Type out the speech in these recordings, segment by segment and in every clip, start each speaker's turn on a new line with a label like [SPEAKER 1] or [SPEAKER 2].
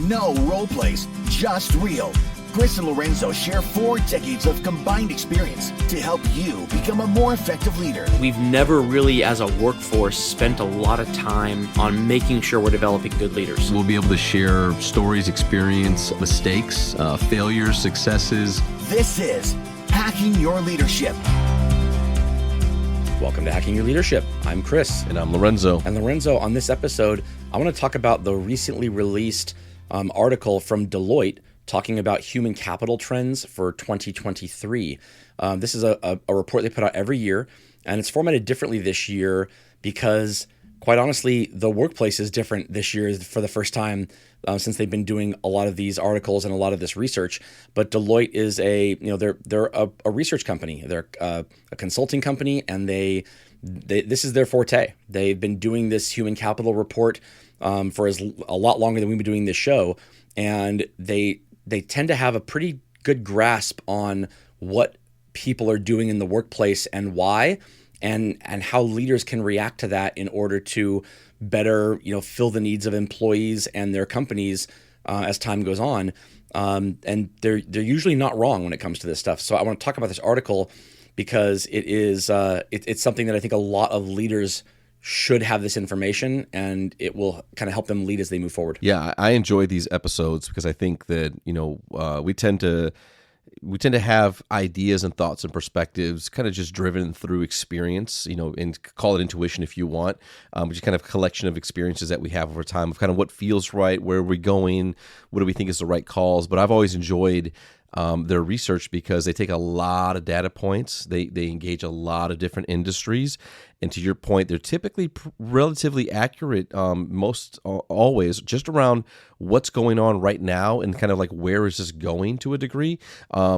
[SPEAKER 1] No role plays, just real. Chris and Lorenzo share 4 decades of combined experience to help you become a more effective leader.
[SPEAKER 2] We've never really, as a workforce, spent a lot of time on making sure we're developing good leaders.
[SPEAKER 3] We'll be able to share stories, experience, mistakes, failures, successes.
[SPEAKER 1] This is Hacking Your Leadership.
[SPEAKER 2] Welcome to Hacking Your Leadership. I'm Chris.
[SPEAKER 3] And I'm Lorenzo.
[SPEAKER 2] And Lorenzo, on this episode, I want to talk about the recently released article from Deloitte talking about human capital trends for 2023. This is a report they put out every year, and it's formatted differently this year because, quite honestly, the workplace is different this year for the first time since they've been doing a lot of these articles and a lot of this research. But Deloitte is they're a research company. They're a consulting company, and this is their forte. They've been doing this human capital report for a lot longer than we've been doing this show, and they tend to have a pretty good grasp on what people are doing in the workplace and why, and how leaders can react to that in order to better, fill the needs of employees and their companies as time goes on. And they're usually not wrong when it comes to this stuff. So I want to talk about this article because it's something that I think a lot of leaders should have this information, and it will kind of help them lead as they move forward.
[SPEAKER 3] Yeah, I enjoy these episodes because I think that we tend to have ideas and thoughts and perspectives kind of just driven through experience, and call it intuition if you want, which is kind of a collection of experiences that we have over time of kind of what feels right, where are we going, what do we think is the right calls. But I've always enjoyed their research because they take a lot of data points. They engage a lot of different industries. And to your point, they're typically relatively accurate, most always, just around what's going on right now and kind of like where is this going to a degree.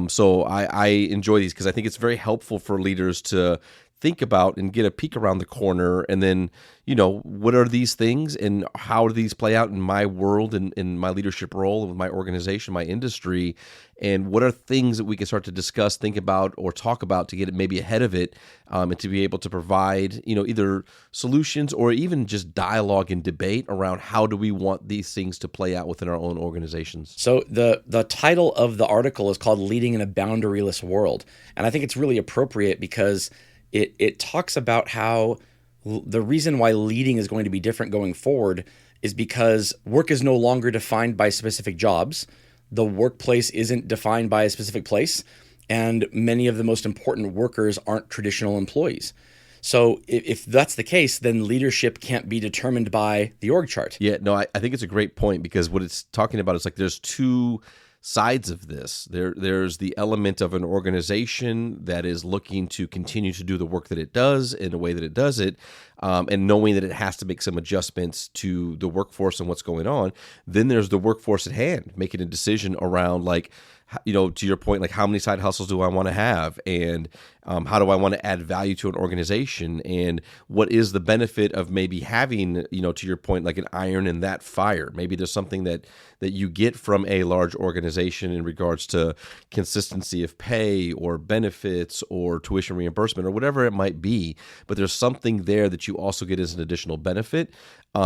[SPEAKER 3] So I enjoy these because I think it's very helpful for leaders to think about and get a peek around the corner, and then, what are these things and how do these play out in my world and in my leadership role with my organization, my industry, and what are things that we can start to discuss, think about, or talk about to get it maybe ahead of it, and to be able to provide, either solutions or even just dialogue and debate around how do we want these things to play out within our own organizations.
[SPEAKER 2] So the title of the article is called Leading in a Boundaryless World, and I think it's really appropriate because it talks about how the reason why leading is going to be different going forward is because work is no longer defined by specific jobs. The workplace isn't defined by a specific place, and many of the most important workers aren't traditional employees. So if that's the case, then leadership can't be determined by the org chart.
[SPEAKER 3] Yeah, no, I think it's a great point because what it's talking about is like there's two sides of this. There's the element of an organization that is looking to continue to do the work that it does in the way that it does it, and knowing that it has to make some adjustments to the workforce and what's going on. Then there's the workforce at hand, making a decision around to your point, like how many side hustles do I want to have, and how do I want to add value to an organization, and what is the benefit of maybe having, to your point, like an iron in that fire. Maybe there's something that you get from a large organization in regards to consistency of pay or benefits or tuition reimbursement or whatever it might be, but there's something there that you also get as an additional benefit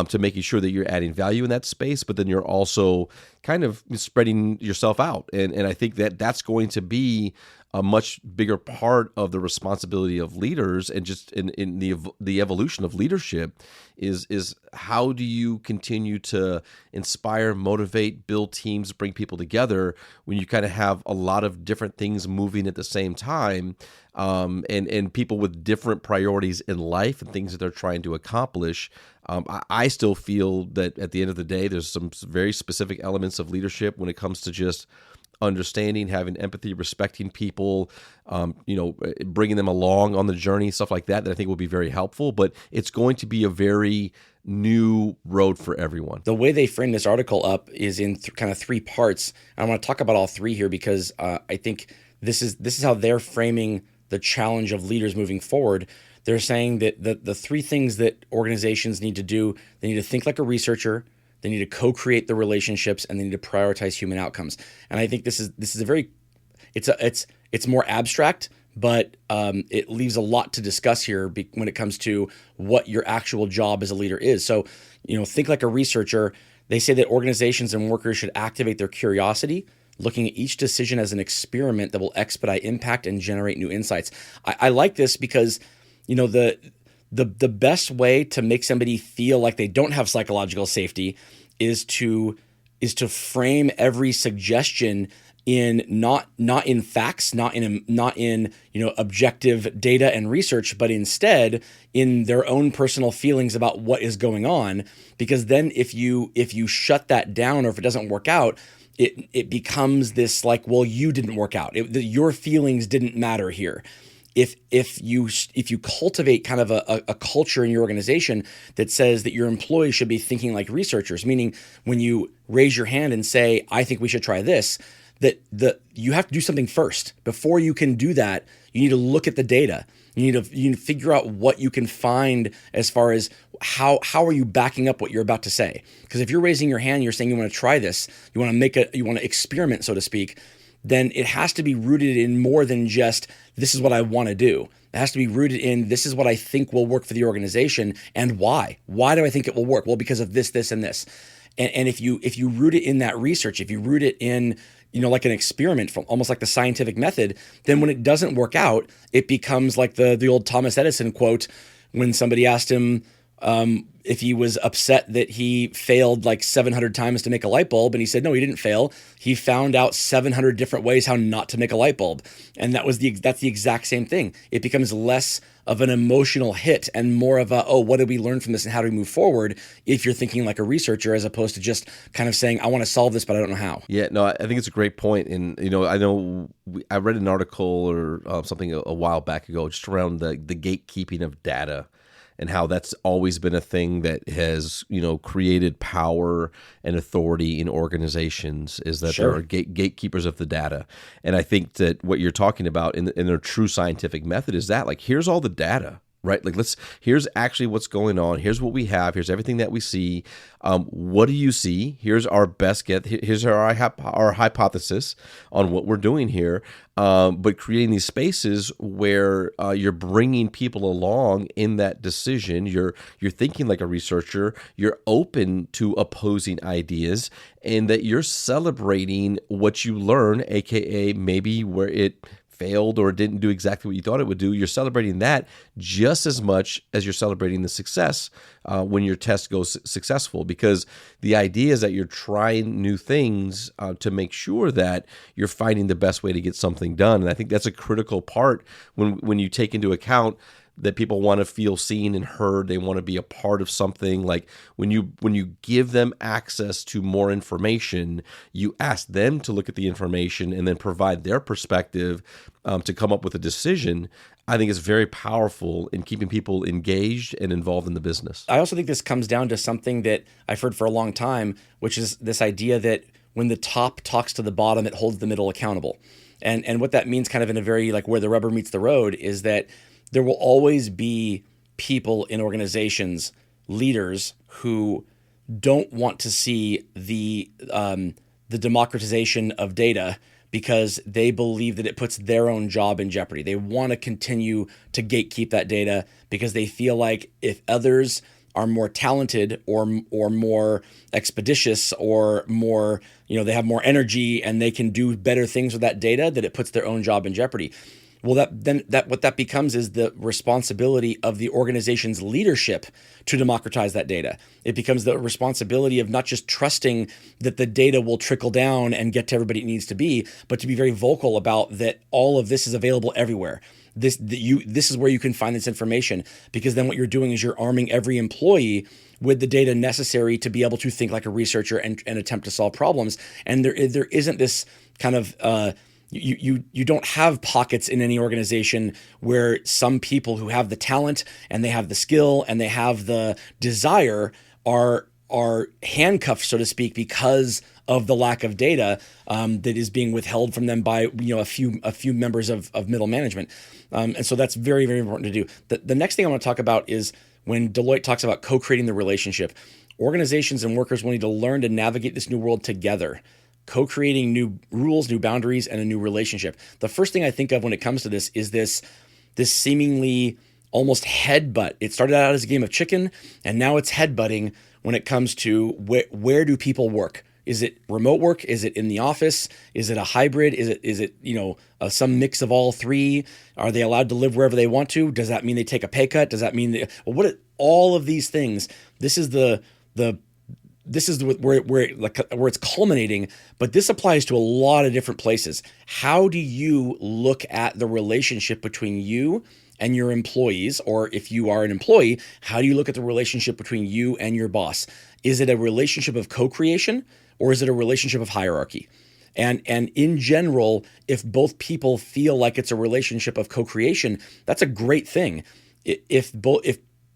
[SPEAKER 3] to making sure that you're adding value in that space, but then you're also kind of spreading yourself out. And I think that that's going to be a much bigger part of the responsibility of leaders, and just in the evolution of leadership is how do you continue to inspire, motivate, build teams, bring people together when you kind of have a lot of different things moving at the same time, and people with different priorities in life and things that they're trying to accomplish. I still feel that at the end of the day, there's some very specific elements of leadership when it comes to just understanding, having empathy, respecting people, bringing them along on the journey, stuff like that I think will be very helpful. But it's going to be a very new road for everyone.
[SPEAKER 2] The way they frame this article up is in kind of 3 parts. And I want to talk about all 3 here because I think this is how they're framing the challenge of leaders moving forward. They're saying that the 3 things that organizations need to do: they need to think like a researcher, they need to co-create the relationships, and they need to prioritize human outcomes. And I think this is a very it's more abstract, but it leaves a lot to discuss here when it comes to what your actual job as a leader is. So, think like a researcher. They say that organizations and workers should activate their curiosity, looking at each decision as an experiment that will expedite impact and generate new insights. I like this because, the best way to make somebody feel like they don't have psychological safety is to frame every suggestion in not in facts, not in objective data and research, but instead in their own personal feelings about what is going on. Because then if you shut that down, or if it doesn't work out, it becomes this like, well, you didn't work out. Your feelings didn't matter here. If you cultivate kind of a culture in your organization that says that your employees should be thinking like researchers, meaning when you raise your hand and say, I think we should try this, that you have to do something first. Before you can do that, you need to look at the data. You need to figure out what you can find as far as how are you backing up what you're about to say. Because if you're raising your hand, you're saying you want to try this, you want to experiment, so to speak, then it has to be rooted in more than just, this is what I want to do. It has to be rooted in, this is what I think will work for the organization, and why. Why do I think it will work? Well, because of this, this, and this. And if you root it in that research, if you root it in, like an experiment, from almost like the scientific method, then when it doesn't work out, it becomes like the old Thomas Edison quote when somebody asked him if he was upset that he failed like 700 times to make a light bulb. And he said, no, he didn't fail. He found out 700 different ways how not to make a light bulb. And that's the exact same thing. It becomes less of an emotional hit and more of a, what did we learn from this and how do we move forward, if you're thinking like a researcher, as opposed to just kind of saying, I want to solve this, but I don't know how.
[SPEAKER 3] Yeah, no, I think it's a great point. And, I read an article or something a while back ago just around the gatekeeping of data, and how that's always been a thing that has, created power and authority in organizations, is that
[SPEAKER 2] Sure.
[SPEAKER 3] there are gatekeepers of the data. And I think that what you're talking about in a true scientific method is that, like, here's all the data, right? Like, here's actually what's going on. Here's what we have. Here's everything that we see. What do you see? Here's our best guess. Here's our hypothesis on what we're doing here. But creating these spaces where you're bringing people along in that decision. You're thinking like a researcher. You're open to opposing ideas, and that you're celebrating what you learn, aka maybe where it failed or didn't do exactly what you thought it would do. You're celebrating that just as much as you're celebrating the success when your test goes successful, because the idea is that you're trying new things to make sure that you're finding the best way to get something done. And I think that's a critical part when you take into account that people want to feel seen and heard. They want to be a part of something. Like when you give them access to more information, you ask them to look at the information and then provide their perspective to come up with a decision. I think is very powerful in keeping people engaged and involved in the business.
[SPEAKER 2] I also think this comes down to something that I've heard for a long time, which is this idea that when the top talks to the bottom, it holds the middle accountable. And what that means, kind of in a very like where the rubber meets the road, is that there will always be people in organizations, leaders, who don't want to see the democratization of data because they believe that it puts their own job in jeopardy. They want to continue to gatekeep that data because they feel like if others are more talented or more expeditious or more, they have more energy and they can do better things with that data, that it puts their own job in jeopardy. Well, what that becomes is the responsibility of the organization's leadership to democratize that data. It becomes the responsibility of not just trusting that the data will trickle down and get to everybody it needs to be, but to be very vocal about that all of this is available everywhere. This is where you can find this information, because then what you're doing is you're arming every employee with the data necessary to be able to think like a researcher and attempt to solve problems. And there isn't this kind of You don't have pockets in any organization where some people who have the talent and they have the skill and they have the desire are handcuffed, so to speak, because of the lack of data that is being withheld from them by a few members of middle management. And so that's very, very important to do. The next thing I want to talk about is when Deloitte talks about co-creating the relationship. Organizations and workers will need to learn to navigate this new world together, co-creating new rules, new boundaries, and a new relationship. The first thing I think of when it comes to this is this seemingly almost headbutt. It started out as a game of chicken, and now it's headbutting, when it comes to where do people work? Is it remote work? Is it in the office? Is it a hybrid? Is it some mix of all three? Are they allowed to live wherever they want to? Does that mean they take a pay cut? Does that mean all of these things? This is where it's culminating, but this applies to a lot of different places. How do you look at the relationship between you and your employees? Or if you are an employee, how do you look at the relationship between you and your boss? Is it a relationship of co-creation, or is it a relationship of hierarchy? And in general, if both people feel like it's a relationship of co-creation, that's a great thing. If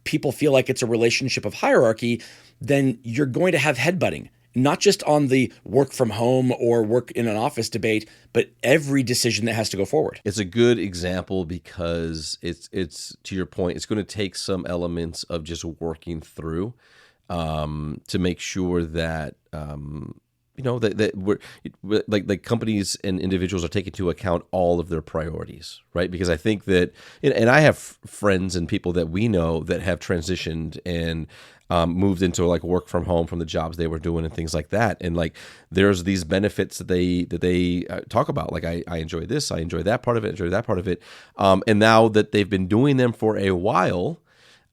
[SPEAKER 2] people feel like it's a relationship of hierarchy, then you're going to have headbutting, not just on the work from home or work in an office debate, but every decision that has to go forward.
[SPEAKER 3] It's a good example because it's to your point, it's going to take some elements of just working through to make sure that that we're like companies and individuals are taking into account all of their priorities, right? Because I think that, and I have friends and people that we know that have transitioned and moved into like work from home from the jobs they were doing and things like that. And like there's these benefits that they talk about. Like I enjoy this, I enjoy that part of it, enjoy that part of it. And now that they've been doing them for a while,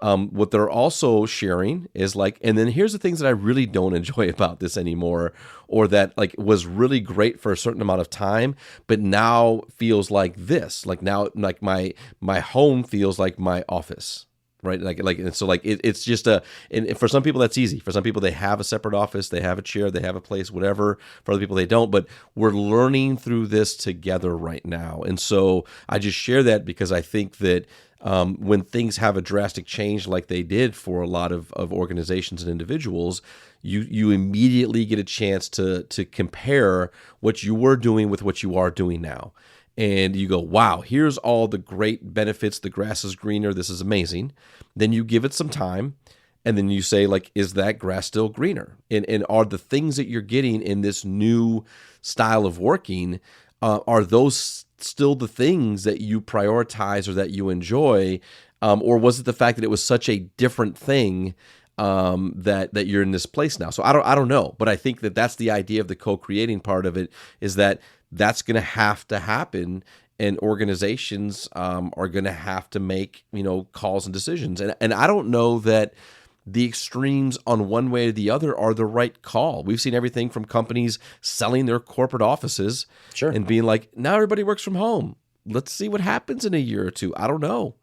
[SPEAKER 3] what they're also sharing is like, and then here's the things that I really don't enjoy about this anymore, or that like was really great for a certain amount of time, but now feels like this. Like now, like my home feels like my office. Right. And so like it's just and for some people that's easy. For some people, they have a separate office, they have a chair, they have a place, whatever. For other people, they don't. But we're learning through this together right now. And so I just share that because I think that when things have a drastic change like they did for a lot of organizations and individuals, you immediately get a chance to compare what you were doing with what you are doing now. And you go, wow, here's all the great benefits. The grass is greener. This is amazing. Then you give it some time. And then you say, like, is that grass still greener? And are the things that you're getting in this new style of working, are those still the things that you prioritize or that you enjoy? Or was it the fact that it was such a different thing that you're in this place now? So I don't know. But I think that that's the idea of the co-creating part of it, is that that's going to happen, and organizations are going to have to make calls and decisions. And I don't know that the extremes on one way or the other are the right call. We've seen everything from companies selling their corporate offices,
[SPEAKER 2] sure,
[SPEAKER 3] and being like, now everybody works from home. Let's see what happens in a year or two. I don't know.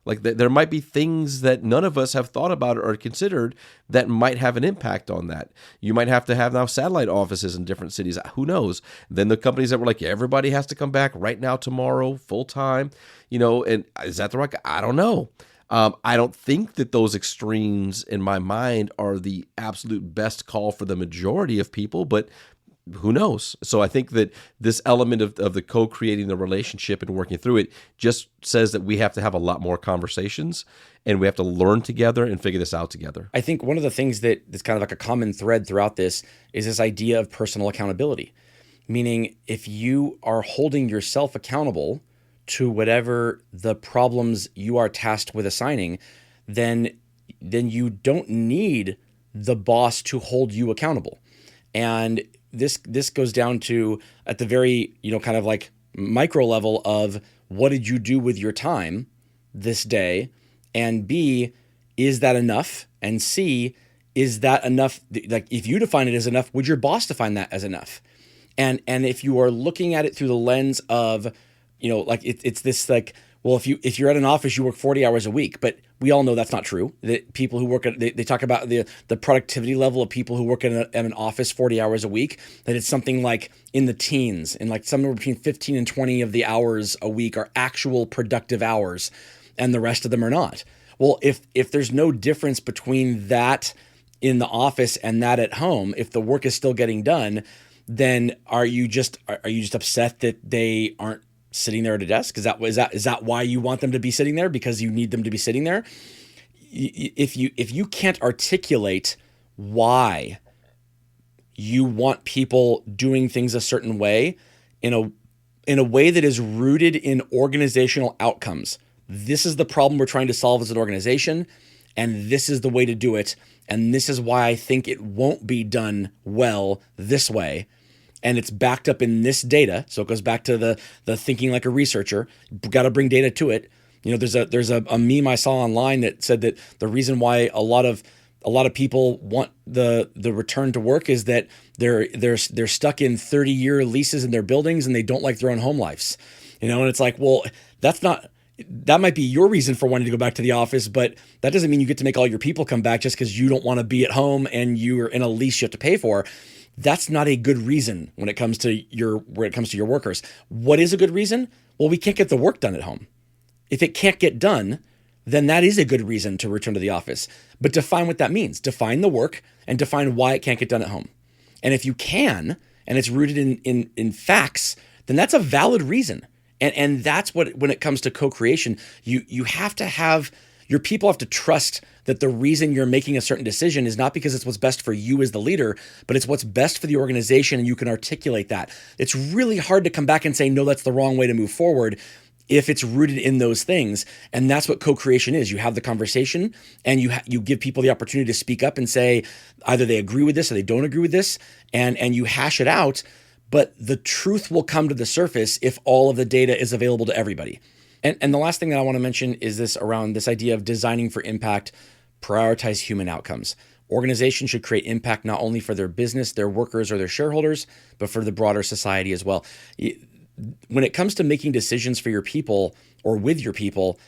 [SPEAKER 3] Like there might be things that none of us have thought about or considered that might have an impact on that. You might have to have now satellite offices in different cities. Who knows? Then the companies that were like, everybody has to come back right now, tomorrow, full time, and is that the right? I don't know. I don't think that those extremes in my mind are the absolute best call for the majority of people, but who knows? So I think that this element of the co-creating the relationship and working through it just says that we have to have a lot more conversations, and we have to learn together and figure this out together.
[SPEAKER 2] I think one of the things that's kind of like a common thread throughout this is this idea of personal accountability, meaning if you are holding yourself accountable to whatever the problems you are tasked with assigning, then you don't need the boss to hold you accountable. And this goes down to, at the very, kind of like micro level of, what did you do with your time this day? And B, is that enough? And C, is that enough? Like, if you define it as enough, would your boss define that as enough? And if you are looking at it through the lens of, like it's this like, well, if you're at an office, you work 40 hours a week, but we all know that's not true. That people who work they talk about the productivity level of people who work at an office 40 hours a week, that it's something like in the teens, and like somewhere between 15 and 20 of the hours a week are actual productive hours, and the rest of them are not. Well, if there's no difference between that in the office and that at home, if the work is still getting done, then are you just upset that they aren't sitting there at a desk? Is that why you want them to be sitting there? Because you need them to be sitting there? If you can't articulate why you want people doing things a certain way, in a way that is rooted in organizational outcomes, this is the problem we're trying to solve as an organization, and this is the way to do it, and this is why I think it won't be done well this way, and it's backed up in this data. So it goes back to the thinking like a researcher. Got to bring data to it. There's a meme I saw online that said that the reason why a lot of people want the return to work is that they're stuck in 30-year leases in their buildings and they don't like their own home lives. And it's like, well, that might be your reason for wanting to go back to the office, but that doesn't mean you get to make all your people come back just because you don't want to be at home and you're in a lease you have to pay for. That's not a good reason when it comes to your workers. What is a good reason? Well, we can't get the work done at home. If it can't get done, then that is a good reason to return to the office. But define what that means. Define the work and define why it can't get done at home. And if you can, and it's rooted in facts, then that's a valid reason. And that's what, when it comes to co-creation, you have to have, your people have to trust that the reason you're making a certain decision is not because it's what's best for you as the leader, but it's what's best for the organization, and you can articulate that. It's really hard to come back and say, no, that's the wrong way to move forward if it's rooted in those things. And that's what co-creation is. You have the conversation and you give people the opportunity to speak up and say either they agree with this or they don't agree with this, and you hash it out. But the truth will come to the surface if all of the data is available to everybody. And the last thing that I want to mention is this around this idea of designing for impact, prioritize human outcomes. Organizations should create impact not only for their business, their workers, or their shareholders, but for the broader society as well. When it comes to making decisions for your people or with your people,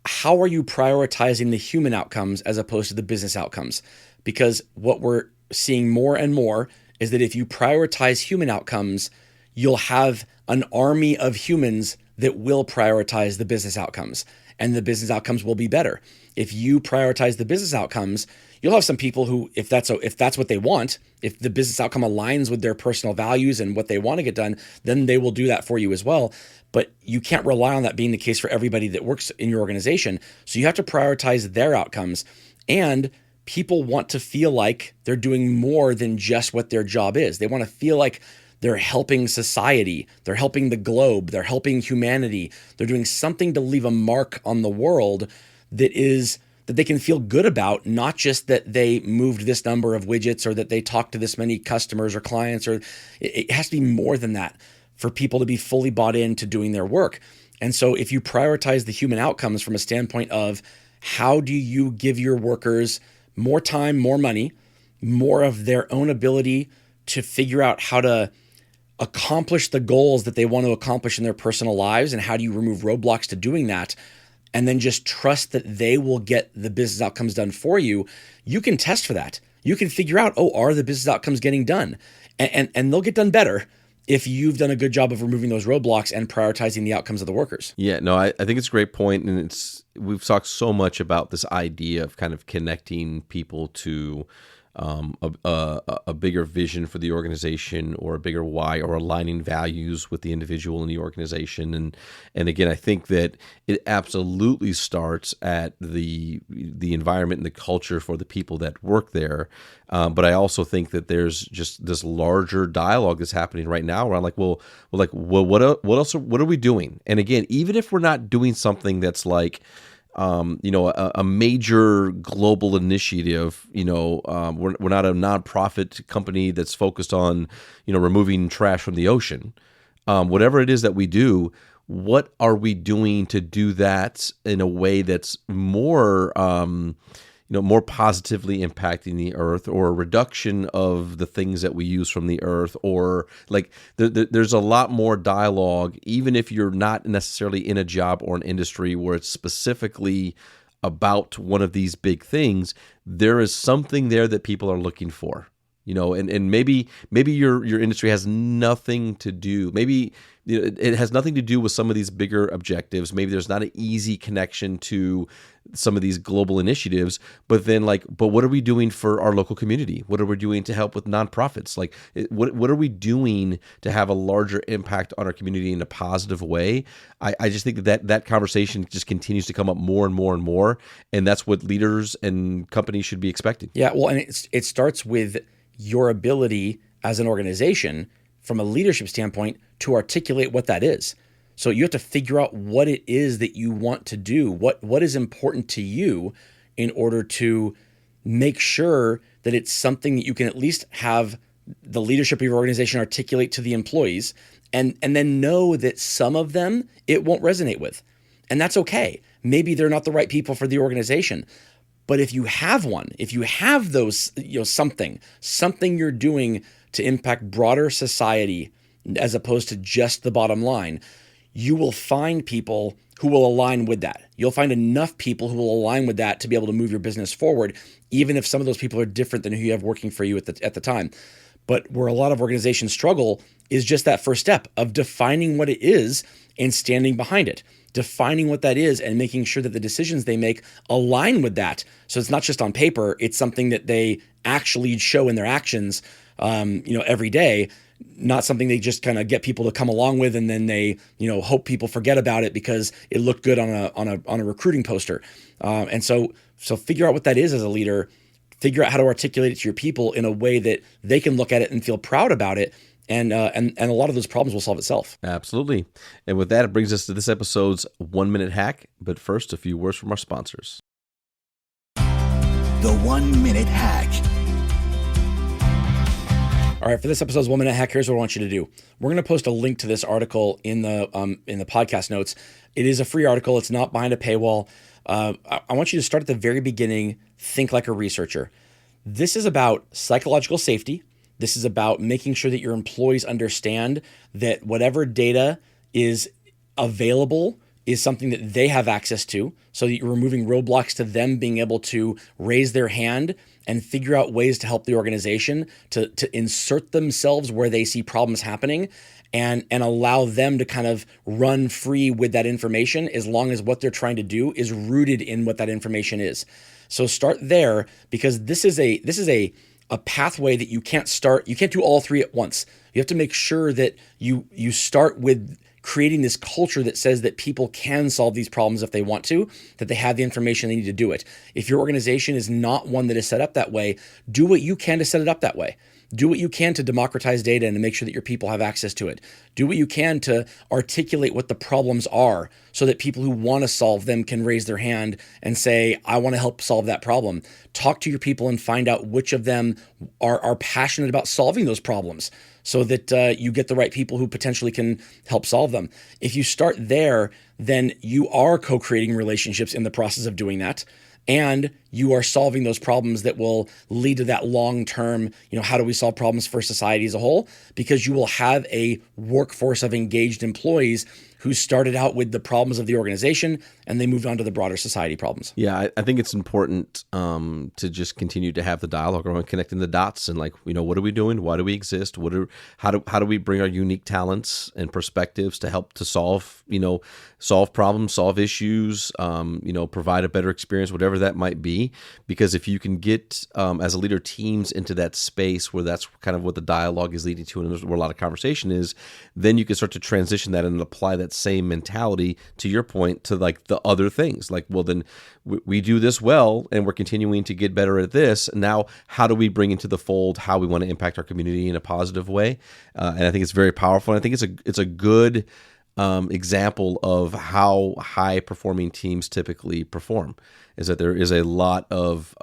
[SPEAKER 2] how are you prioritizing the human outcomes as opposed to the business outcomes? Because what we're seeing more and more is that if you prioritize human outcomes, you'll have an army of humans that will prioritize the business outcomes, and the business outcomes will be better. If you prioritize the business outcomes, you'll have some people who, if that's what they want, if the business outcome aligns with their personal values and what they want to get done, then they will do that for you as well. But you can't rely on that being the case for everybody that works in your organization. So you have to prioritize their outcomes, and people want to feel like they're doing more than just what their job is. They want to feel like they're helping society, they're helping the globe, they're helping humanity. They're doing something to leave a mark on the world that they can feel good about, not just that they moved this number of widgets or that they talked to this many customers or clients, or it has to be more than that for people to be fully bought into doing their work. And so if you prioritize the human outcomes from a standpoint of how do you give your workers more time, more money, more of their own ability to figure out how to accomplish the goals that they want to accomplish in their personal lives, and how do you remove roadblocks to doing that, and then just trust that they will get the business outcomes done for you, you can test for that. You can figure out, are the business outcomes getting done? And they'll get done better if you've done a good job of removing those roadblocks and prioritizing the outcomes of the workers.
[SPEAKER 3] Yeah, no, I think it's a great point, and we've talked so much about this idea of kind of connecting people to a bigger vision for the organization, or a bigger why, or aligning values with the individual in the organization. And again, I think that it absolutely starts at the environment and the culture for the people that work there. But I also think that there's just this larger dialogue that's happening right now around what are we doing? And again, even if we're not doing something that's like, a major global initiative, we're not a nonprofit company that's focused on, removing trash from the ocean. Whatever it is that we do, what are we doing to do that in a way that's more, more positively impacting the earth, or a reduction of the things that we use from the earth, or like there's a lot more dialogue, even if you're not necessarily in a job or an industry where it's specifically about one of these big things. There is something there that people are looking for. And maybe your industry has nothing to do. Maybe it has nothing to do with some of these bigger objectives. Maybe there's not an easy connection to some of these global initiatives. But what are we doing for our local community? What are we doing to help with nonprofits? What are we doing to have a larger impact on our community in a positive way? I just think that conversation just continues to come up more and more and more, and that's what leaders and companies should be expecting.
[SPEAKER 2] Yeah, well, and it starts with your ability as an organization from a leadership standpoint to articulate what that is. So you have to figure out what it is that you want to do, what is important to you, in order to make sure that it's something that you can at least have the leadership of your organization articulate to the employees, and then know that some of them it won't resonate with. And that's okay. Maybe they're not the right people for the organization. But if you have one, if you have those, something you're doing to impact broader society as opposed to just the bottom line, you will find people who will align with that. You'll find enough people who will align with that to be able to move your business forward, even if some of those people are different than who you have working for you at the time. But where a lot of organizations struggle is just that first step of defining what it is and standing behind it. Defining what that is and making sure that the decisions they make align with that. So it's not just on paper, it's something that they actually show in their actions, every day, not something they just kind of get people to come along with and then they, hope people forget about it because it looked good on a recruiting poster. And so figure out what that is as a leader. Figure out how to articulate it to your people in a way that they can look at it and feel proud about it. And a lot of those problems will solve itself.
[SPEAKER 3] Absolutely. And with that, it brings us to this episode's 1 minute hack. But first, a few words from our sponsors.
[SPEAKER 1] The 1 minute hack.
[SPEAKER 2] All right, for this episode's 1 minute hack, here's what I want you to do. We're going to post a link to this article in the podcast notes. It is a free article. It's not behind a paywall. I want you to start at the very beginning. Think like a researcher. This is about psychological safety. This is about making sure that your employees understand that whatever data is available is something that they have access to, so that you're removing roadblocks to them being able to raise their hand and figure out ways to help the organization to insert themselves where they see problems happening and allow them to kind of run free with that information as long as what they're trying to do is rooted in what that information is. So start there, because this is a pathway that you can't do all three at once. You have to make sure that you start with creating this culture that says that people can solve these problems if they want to, that they have the information they need to do it. If your organization is not one that is set up that way, do what you can to set it up that way. Do what you can to democratize data and to make sure that your people have access to it. Do what you can to articulate what the problems are so that people who want to solve them can raise their hand and say, I want to help solve that problem. Talk to your people and find out which of them are passionate about solving those problems so that you get the right people who potentially can help solve them. If you start there, then you are co-creating relationships in the process of doing that. And you are solving those problems that will lead to that long-term, how do we solve problems for society as a whole? Because you will have a workforce of engaged employees who started out with the problems of the organization and they moved on to the broader society problems.
[SPEAKER 3] Yeah, I think it's important to just continue to have the dialogue around connecting the dots and what are we doing? Why do we exist? How do we bring our unique talents and perspectives to help to solve problems, solve issues, provide a better experience, whatever that might be. Because if you can get, as a leader, teams into that space where that's kind of what the dialogue is leading to and where a lot of conversation is, then you can start to transition that and apply that same mentality, to your point, to the other things. Then we do this well and we're continuing to get better at this. Now, how do we bring into the fold how we want to impact our community in a positive way? And I think it's very powerful. And I think it's a good example of how high-performing teams typically perform, is that there is a lot of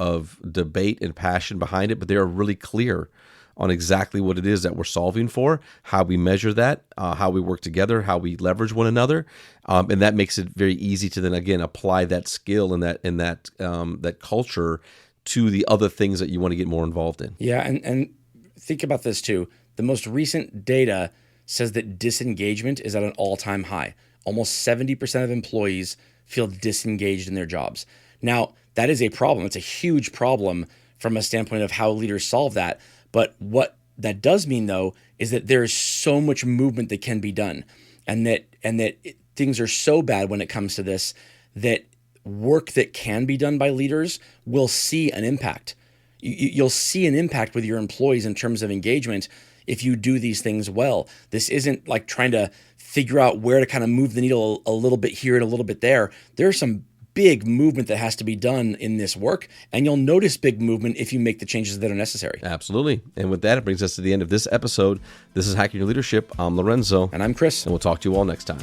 [SPEAKER 3] debate and passion behind it, but they are really clear on exactly what it is that we're solving for, how we measure that, how we work together, how we leverage one another, and that makes it very easy to then again apply that skill and that culture to the other things that you want to get more involved in.
[SPEAKER 2] Yeah, and think about this too. The most recent data says that disengagement is at an all-time high. Almost 70% of employees feel disengaged in their jobs. Now, that is a problem. It's a huge problem from a standpoint of how leaders solve that. But what that does mean, though, is that there is so much movement that can be done, and that things are so bad when it comes to this that work that can be done by leaders will see an impact. You'll see an impact with your employees in terms of engagement if you do these things well. This isn't like trying to figure out where to kind of move the needle a little bit here and a little bit there. There's some big movement that has to be done in this work, and you'll notice big movement if you make the changes that are necessary.
[SPEAKER 3] Absolutely. And with that, it brings us to the end of this episode. This is Hacking Your Leadership. I'm Lorenzo.
[SPEAKER 2] And I'm Chris.
[SPEAKER 3] And we'll talk to you all next time.